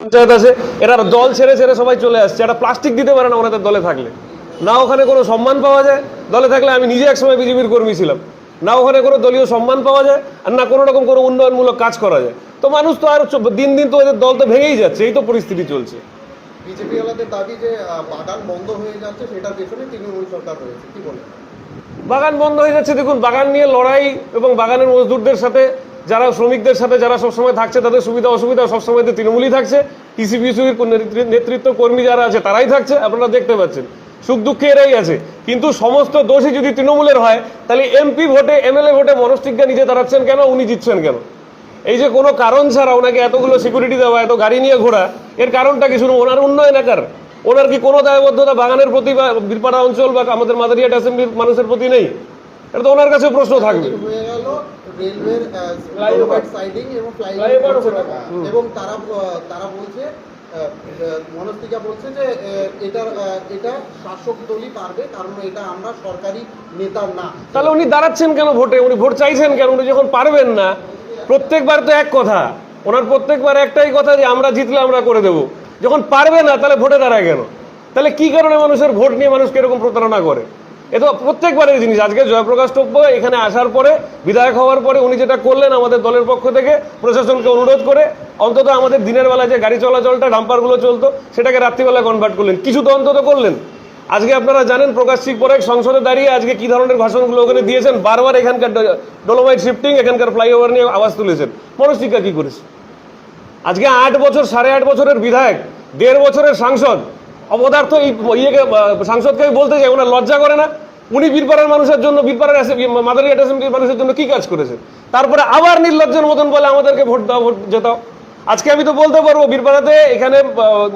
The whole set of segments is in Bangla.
পঞ্চায়েত আছে, এরা দল ছেড়ে ছেড়ে সবাই চলে আসছে। একটা প্লাস্টিক দিতে পারে না ওনাদের দলে থাকলে, না ওখানে কোনো সম্মান পাওয়া যায়। দলে থাকলে আমি নিজে একসময় বিজেপির কর্মী ছিলাম, না ওখানে কোনো দলীয় সম্মান পাওয়া যায়, আর না কোনো রকম কোনো উন্নয়নমূলক কাজ করা যায়। তো মানুষ তো আর দিন দিন তো এদের দল তো ভেঙেই যাচ্ছে, এই তো পরিস্থিতি চলছে। বিজেপি ওয়ালাদের দাবি যে বাগান বন্ধ হয়ে যাচ্ছে, সেটার পেছনে তৃণমূল সরকার রয়েছে, কি বলে? বাগান বন্ধ হয়ে যাচ্ছে, দেখুন বাগান নিয়ে লড়াই এবং বাগানের মজদুরদের সাথে যারা শ্রমিকদের সাথে যারা সবসময় থাকছে, তাদের সুবিধা অসুবিধা সবসময় তৃণমূলই থাকছে। টিসিবিসির নেতৃত্ব কর্মী যারা আছে তারাই থাকছে, আপনারা দেখতে পাচ্ছেন। সুখ দুঃখে এরাই আছে। কিন্তু সমস্ত দোষই যদি তৃণমূলের হয়, তাহলে এমপি ভোটে এমএলএ ভোটে মনস্টিজ্ঞা নিজে দাঁড়াচ্ছেন কেন, উনি জিতছেন কেন? এই যে কোনো কারণ ছাড়া ওনাকে এতগুলো সিকিউরিটি দেওয়া, এত গাড়ি নিয়ে ঘোরা, এর কারণটা কি? শুনুন, ওনার উন্নয়ন একার, ওনার কি কোনো দায়বদ্ধতা বাগানের প্রতি বা বীরপাড়া অঞ্চল বা আমাদের মাদারিহাট অ্যাসেম্বলির মানুষের প্রতি নেই? এটা তো ওনার কাছে প্রশ্ন থাকবে। হয়ে গেল রেলওয়ের ফ্লাইওভার সাইডিং এবং ফ্লাইওভার, এবং তারা বলছে, মনস্তিকা বলছে যে এটা শাসক দলই পারবে, কারণ এটা আমরা সরকারি নেতা না। তাহলে উনি দাঁড়াচ্ছেন কেন ভোটে? উনি ভোট চাইছেন কেন? উনি যখন পারবেন না, প্রত্যেকবার তো এক কথা, ওনার প্রত্যেকবার একটাই কথা যে আমরা জিতলে আমরা করে দেবো। যখন পারবে না, তাহলে ভোটে দাঁড়ায় কেন? তাহলে কি কারণে মানুষের ভোট নিয়ে মানুষকে এরকম প্রতারণা করে? এ তো প্রত্যেকবারের জিনিস। আজকে জয়প্রকাশ টপ্প এখানে আসার পরে, বিধায়ক হওয়ার পরে উনি যেটা করলেন, আমাদের দলের পক্ষ থেকে প্রশাসনকে অনুরোধ করে অন্তত আমাদের দিনের বেলা যে গাড়ি চলাচলটা, ডাম্পারগুলো চলতো, সেটাকে রাত্রিবেলা কনভার্ট করলেন, কিছু তো অন্তত করলেন। আজকে আপনারা জানেন প্রকাশ সিং পরেখ সংসদে দাঁড়িয়ে আজকে কি ধরনের ভাষণগুলো ওখানে দিয়েছেন, বারবার এখানকার ডোলোমাইট শিফটিং, এখানকার ফ্লাইওভার নিয়ে আওয়াজ তুলেছেন। মনস্তিকা কি করেছে? আজকে 8 বছর 8.5 বছরের বিধায়ক, 1.5 বছরের সাংসদ, অপদার্থ এই সাংসদকে বলতে চাই, ওনার লজ্জা করে না? উনি বীরপাড়ার মানুষের জন্য, বীরপাড়ার মাদারিহাট অ্যাসেম্বলির মানুষের জন্য কি কাজ করেছেন? তারপরে আবার নির্লজ্জের মতন বলে আমাদেরকে ভোট দাও, ভোট জেতাও। আজকে আমি তো বলতে পারবো, বীরপাড়াতে এখানে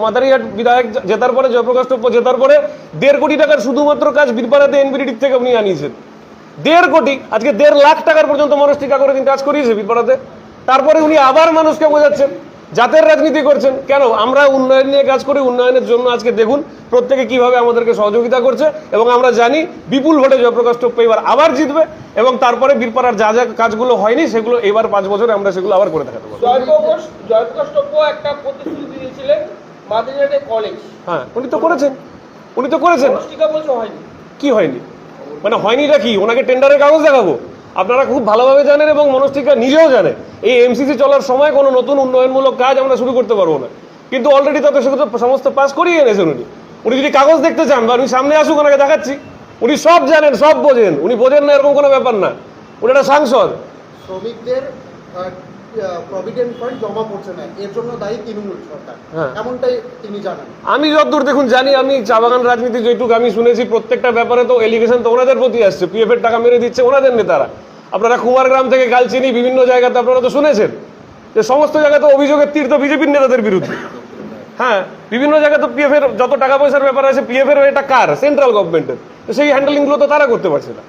মাদারিহাট বিধায়ক জেতার পরে, জয়প্রকাশ টপ্প জেতার পরে 1.5 কোটি টাকার শুধুমাত্র কাজ বীরপাড়াতে এনবিডির থেকে উনি আনিয়েছেন। 1.5 কোটি, আজকে 1.5 লাখ টাকার পর্যন্ত মনস্তিকা করে তিনি কাজ করিয়েছে বীরপাড়াতে। তারপরে উনি আবার মানুষকে বোঝাচ্ছেন, জাতের রাজনীতি করছেন। কেন? আমরা উন্নয়ন নিয়ে কাজ করি, উন্নয়নের জন্য আজকে দেখুন প্রত্যেকে কিভাবে আমাদেরকে সহযোগিতা করছে, এবং আমরা জানি বিপুল ভোটে জয়প্রকাশ টপ্প এবার আবার জিতবে, এবং তারপরে বীরপাড়ার যা যা কাজগুলো হয়নি সেগুলো এবার 5 বছরে আমরা সেগুলো আবার করে দেখাতে পারবো। জয়প্রকাশ টপ্প একটা প্রতিশ্রুতি দিয়েছিলেন মাদারিহাটে কলেজ। হ্যাঁ, উনি তো করেছেন। হয়নি। কি হয়নি মানে? হয়নিটা কি? ওনাকে টেন্ডারের কাগজ দেখাবো? আপনারা খুব ভালোভাবে জানেন এবং মনস্তিকা নিজেও জানে, এই এমসিসি চলার সময় কোনো নতুন উন্নয়নমূলক কাজ আমরা শুরু করতে পারবো না। কিন্তু অলরেডি তত সেগুলো সমস্ত পাস করিয়ে এনেছেন উনি। উনি যদি কাগজ দেখতে চান, বা উনি সামনে আসুক, ওনাকে দেখাচ্ছি। উনি সব জানেন, সব বোঝেন। উনি বোঝেন না এরকম কোনো ব্যাপার না। উনি একটা সাংসদ। শ্রমিকদের প্রভিডেন্ট ফান্ড জমা পড়ছে না, এর জন্য দায়ী তৃণমূল সরকার, এমনটাই তিনি জানান। আমি যতদূর দেখুন জানি, আমি চা বাগান রাজনীতি যেটুকু আমি শুনেছি, প্রত্যেকটা ব্যাপারে তো এলিগেশন তো ওনাদের প্রতি আসছে। পিএফ এর টাকা মেরে দিচ্ছে ওনাদের নেতারা। আপনারা কুমারগ্রাম থেকে কালচিনি বিভিন্ন জায়গাতে আপনারা তো শুনেছেন যে সমস্ত জায়গাতে অভিযোগের তীর তো বিজেপির নেতাদের বিরুদ্ধে। হ্যাঁ, বিভিন্ন জায়গায় তো পিএফ এর যত টাকা পয়সার ব্যাপার আছে, পিএফ এর এটা কার? সেন্ট্রাল গভর্নমেন্টের। সেই হ্যান্ডেলিং গুলো তো তারা করতে পারছে না।